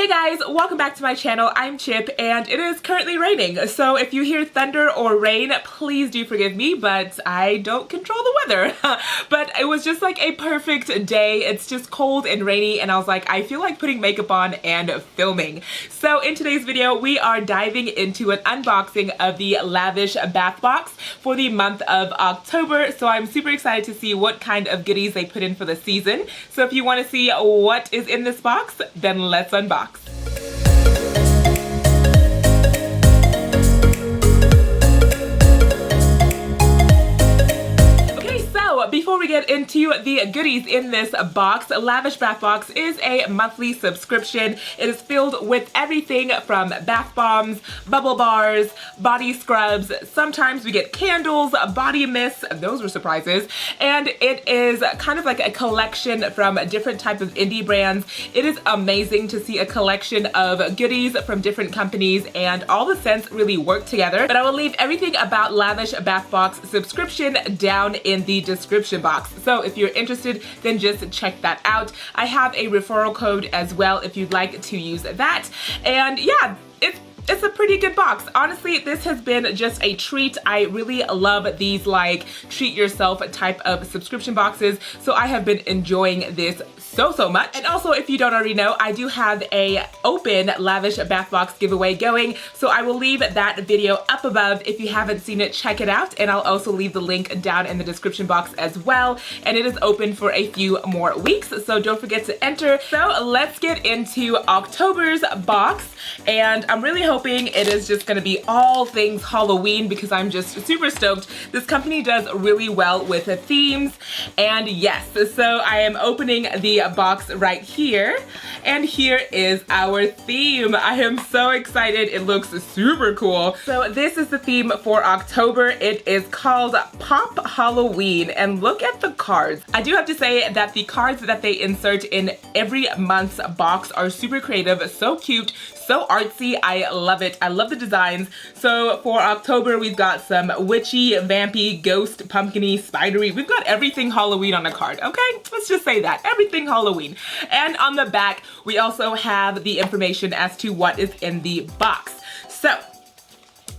Hey guys, welcome back to my channel. I'm Chip and it is currently raining. So if you hear thunder or rain, please do forgive me, but I don't control the weather. But it was just like a perfect day. It's just cold and rainy and I was like, I feel like putting makeup on and filming. So in today's video, we are diving into an unboxing of the Lavish bath box for the month of October. So I'm super excited to see what kind of goodies they put in for the season. So if you want to see what is in this box, then let's unbox. Before we get into the goodies in this box, Lavish Bath Box is a monthly subscription. It is filled with everything from bath bombs, bubble bars, body scrubs. Sometimes we get candles, body mists, those were surprises. And it is kind of like a collection from different types of indie brands. It is amazing to see a collection of goodies from different companies and all the scents really work together. But I will leave everything about Lavish Bath Box subscription down in the description box. So if you're interested, then just check that out. I have a referral code as well if you'd like to use that. And yeah, it's a pretty good box. Honestly, this has been just a treat. I really love these like treat yourself type of subscription boxes. So I have been enjoying this so much. And also, if you don't already know, I do have a open Lavish Bath Box giveaway going. So I will leave that video up above. If you haven't seen it, check it out. And I'll also leave the link down in the description box as well. And it is open for a few more weeks. So don't forget to enter. So let's get into October's box. And I'm really hoping it is just gonna be all things Halloween because I'm just super stoked. This company does really well with the themes. And yes, so I am opening the box right here. And here is our theme. I am so excited. It looks super cool. So this is the theme for October. It is called Pop Halloween. And look at the cards. I do have to say that the cards that they insert in every month's box are super creative, so cute, so artsy. I love it. I love the designs. So for October, we've got some witchy, vampy, ghost, pumpkin-y, spidery. We've got everything Halloween on the card, okay? Let's just say that. Everything Halloween. And on the back, we also have the information as to what is in the box. So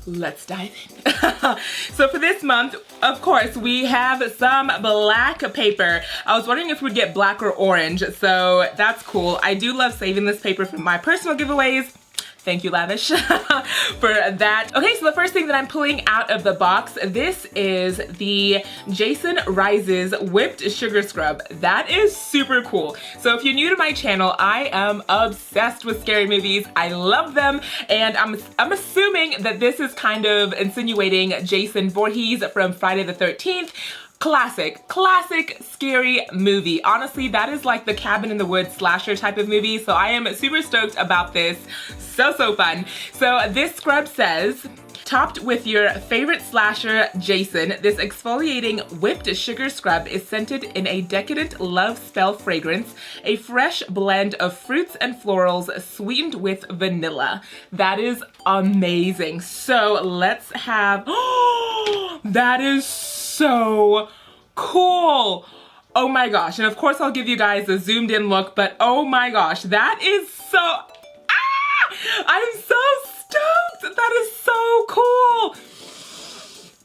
let's dive in. So for this month, of course, we have some black paper. I was wondering if we'd get black or orange, so that's cool. I do love saving this paper for my personal giveaways. Thank you, Lavish, for that. Okay, so the first thing that I'm pulling out of the box, this is the Jason Rises Whipped Sugar Scrub. That is super cool. So if you're new to my channel, I am obsessed with scary movies. I love them, and I'm assuming that this is kind of insinuating Jason Voorhees from Friday the 13th. Classic scary movie. Honestly, that is like the cabin in the woods slasher type of movie. So I am super stoked about this. So fun. So this scrub says, topped with your favorite slasher, Jason, this exfoliating whipped sugar scrub is scented in a decadent love spell fragrance, a fresh blend of fruits and florals sweetened with vanilla. That is amazing. So let's have, that is so cool. Oh my gosh. And of course I'll give you guys a zoomed in look, but oh my gosh, that is so, I'm so stoked. That is so cool.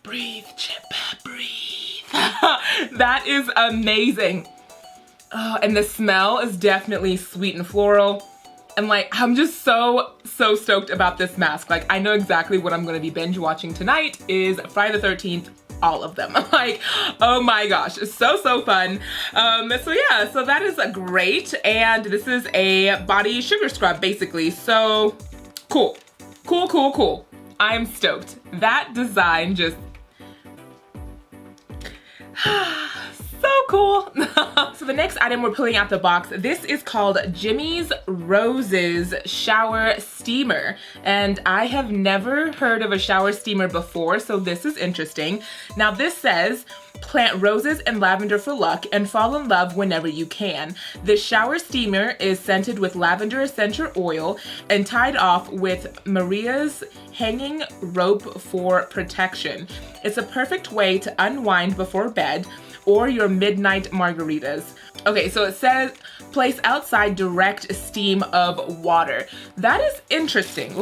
Breathe, Chip, breathe. That is amazing. Oh, and the smell is definitely sweet and floral. And like, I'm just so stoked about this mask. Like, I know exactly what I'm gonna be binge watching tonight is Friday the 13th. All of them. Like, oh my gosh, so fun. So yeah, so that is great. And this is a body sugar scrub basically. So cool. I'm stoked. That design just so cool. So the next item we're pulling out the box, this is called Jimmy's Roses Shower Steamer. And I have never heard of a shower steamer before, so this is interesting. Now this says, plant roses and lavender for luck and fall in love whenever you can. This shower steamer is scented with lavender essential oil and tied off with Maria's hanging rope for protection. It's a perfect way to unwind before bed or your midnight margaritas. Okay, so it says place outside direct steam of water. That is interesting.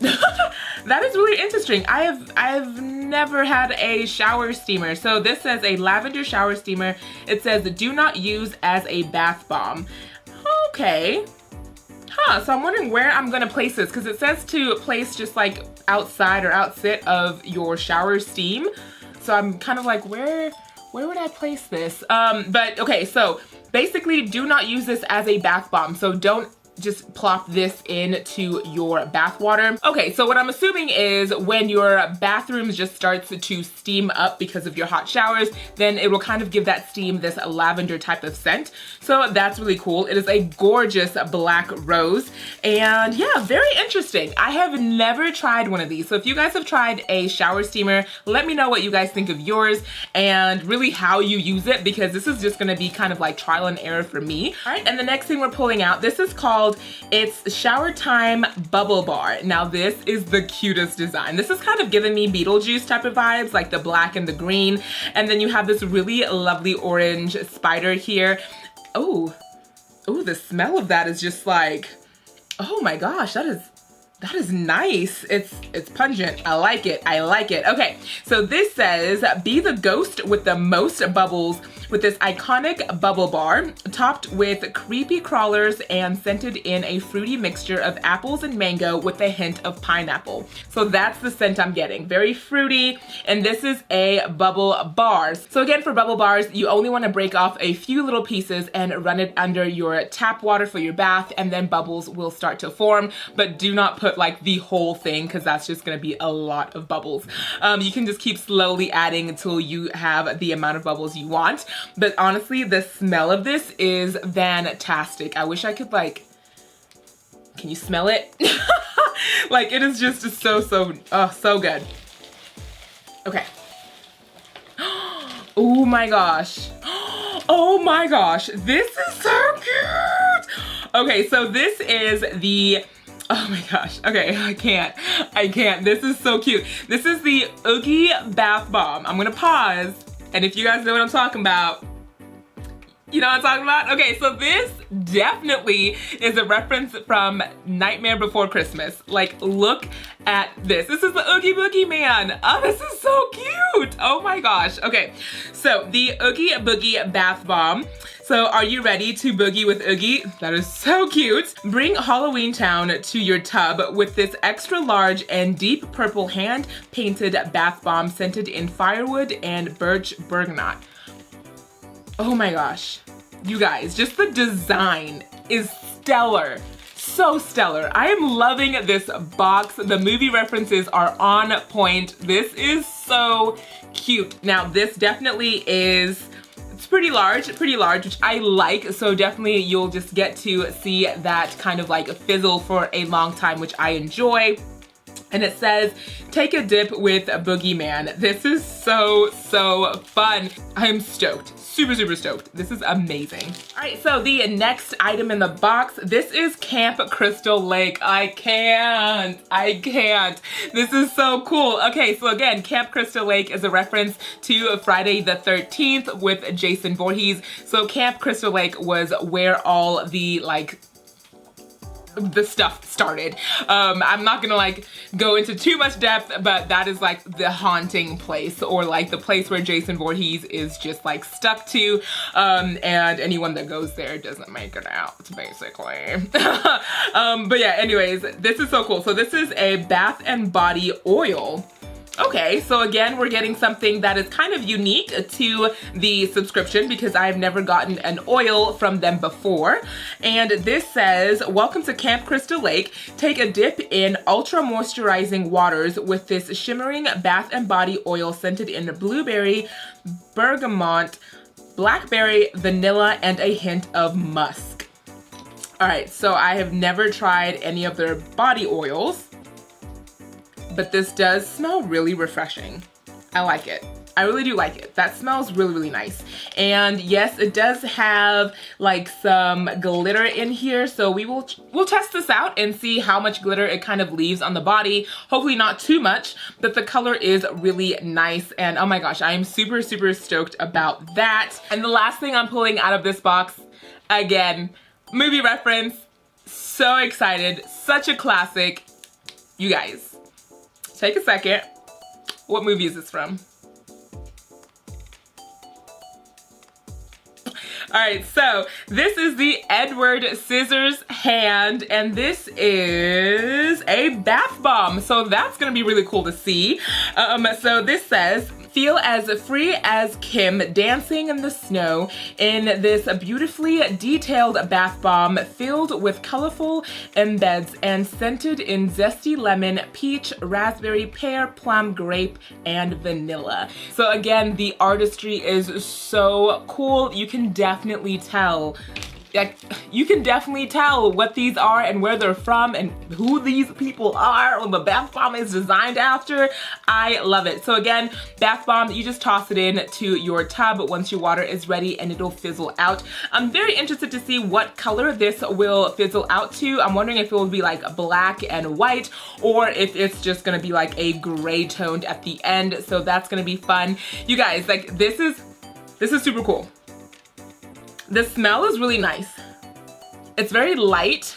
That is really interesting. I've never had a shower steamer. So this says a lavender shower steamer. It says do not use as a bath bomb. Okay. Huh, so I'm wondering where I'm gonna place this because it says to place just like outside or outsit of your shower steam. So I'm kind of like, where would I place this? But okay, so basically do not use this as a bath bomb. So don't just plop this into your bath water. Okay, so what I'm assuming is when your bathroom just starts to steam up because of your hot showers, then it will kind of give that steam this lavender type of scent. So that's really cool. It is a gorgeous black rose. And yeah, very interesting. I have never tried one of these. So if you guys have tried a shower steamer, let me know what you guys think of yours and really how you use it, because this is just gonna be kind of like trial and error for me. All right, and the next thing we're pulling out, this is called it's Showtime Bubble Bar. Now this is the cutest design. This is kind of giving me Beetlejuice type of vibes, like the black and the green. And then you have this really lovely orange spider here. Oh, the smell of that is just like, oh my gosh, that is nice. It's pungent. I like it. I like it. Okay, so this says, be the ghost with the most bubbles with this iconic bubble bar, topped with creepy crawlers and scented in a fruity mixture of apples and mango with a hint of pineapple. So that's the scent I'm getting. Very fruity, and this is a bubble bars. So again, for bubble bars, you only want to break off a few little pieces and run it under your tap water for your bath, and then bubbles will start to form, but do not put like the whole thing because that's just going to be a lot of bubbles. You can just keep slowly adding until you have the amount of bubbles you want. But honestly, the smell of this is fantastic. I wish I could like, can you smell it? Like it is just so good. Okay. Oh my gosh. Oh my gosh, this is so cute. Okay, so this is the, oh my gosh, okay, I can't. This is so cute. This is the Oogie Bath Bomb. I'm gonna pause, and if you guys know what I'm talking about, you know what I'm talking about? Okay, so this definitely is a reference from Nightmare Before Christmas. Like, look at this. This is the Oogie Boogie Man. Oh, this is so cute. Oh my gosh. Okay, so the Oogie Boogie Bath Bomb. So are you ready to boogie with Oogie? That is so cute. Bring Halloween Town to your tub with this extra large and deep purple hand painted bath bomb scented in firewood and birch bergamot. Oh my gosh, you guys, just the design is stellar. So stellar. I am loving this box. The movie references are on point. This is so cute. Now this definitely is, it's pretty large, which I like. So definitely you'll just get to see that kind of like fizzle for a long time, which I enjoy. And it says, take a dip with Boogeyman. This is so fun. I am stoked. Super stoked. This is amazing. All right, so the next item in the box, this is Camp Crystal Lake. I can't. This is so cool. Okay, so again, Camp Crystal Lake is a reference to Friday the 13th with Jason Voorhees. So Camp Crystal Lake was where all the like the stuff started. I'm not gonna like go into too much depth, but that is like the haunting place, or like the place where Jason Voorhees is just like stuck to, and anyone that goes there doesn't make it out, basically. But yeah, anyways, this is so cool. So this is a bath and body oil. Okay, so again, we're getting something that is kind of unique to the subscription because I've never gotten an oil from them before. And this says, welcome to Camp Crystal Lake. Take a dip in ultra moisturizing waters with this shimmering bath and body oil scented in blueberry, bergamot, blackberry, vanilla, and a hint of musk. All right, so I have never tried any of their body oils, but this does smell really refreshing. I like it. I really do like it. That smells really, really nice. And yes, it does have like some glitter in here. So we'll test this out and see how much glitter it kind of leaves on the body. Hopefully not too much, but the color is really nice. And oh my gosh, I am super, super stoked about that. And the last thing I'm pulling out of this box, again, movie reference. So excited. Such a classic. You guys, take a second. What movie is this from? All right, so this is the Edward Scissorhands, and this is a bath bomb. So that's gonna be really cool to see. So this says, feel as free as Kim dancing in the snow in this beautifully detailed bath bomb filled with colorful embeds and scented in zesty lemon, peach, raspberry, pear, plum, grape, and vanilla. So again, the artistry is so cool. You can definitely tell. You can definitely tell what these are and where they're from and who these people are or the bath bomb is designed after. I love it. So again, bath bomb, you just toss it in to your tub once your water is ready and it'll fizzle out. I'm very interested to see what color this will fizzle out to. I'm wondering if it will be like black and white or if it's just gonna be like a gray toned at the end. So that's gonna be fun. You guys, like this is super cool. The smell is really nice. It's very light.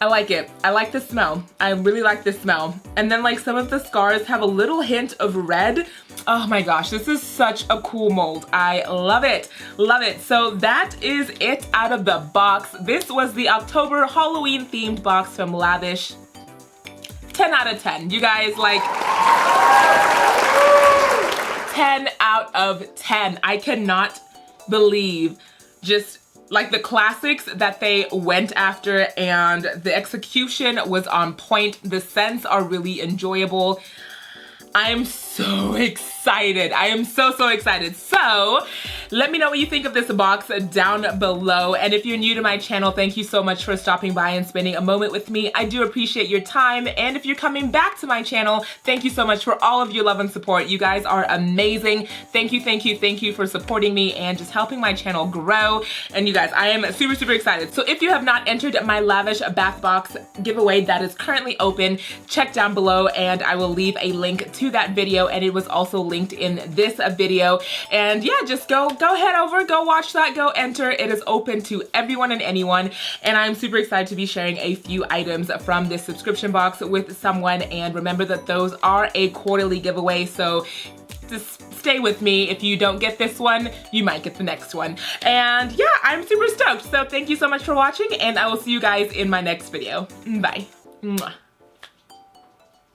I like it. I like the smell. I really like the smell. And then like some of the scars have a little hint of red. Oh my gosh, this is such a cool mold. I love it. Love it. So that is it out of the box. This was the October Halloween themed box from Lavish. 10 out of 10. You guys, like 10 out of 10. I cannot believe just like the classics that they went after, and the execution was on point. The scents are really enjoyable. I am so excited. I am so excited. So let me know what you think of this box down below. And if you're new to my channel, thank you so much for stopping by and spending a moment with me. I do appreciate your time. And if you're coming back to my channel, thank you so much for all of your love and support. You guys are amazing. Thank you for supporting me and just helping my channel grow. And you guys, I am super excited. So if you have not entered my Lavish bath box giveaway that is currently open, check down below and I will leave a link to that video, and it was also linked in this video. And yeah, just go head over, go watch that, go enter. It is open to everyone and anyone, and I'm super excited to be sharing a few items from this subscription box with someone. And remember that those are a quarterly giveaway, so just stay with me. If you don't get this one, you might get the next one. And yeah, I'm super stoked. So thank you so much for watching, and I will see you guys in my next video. Bye. Mwah.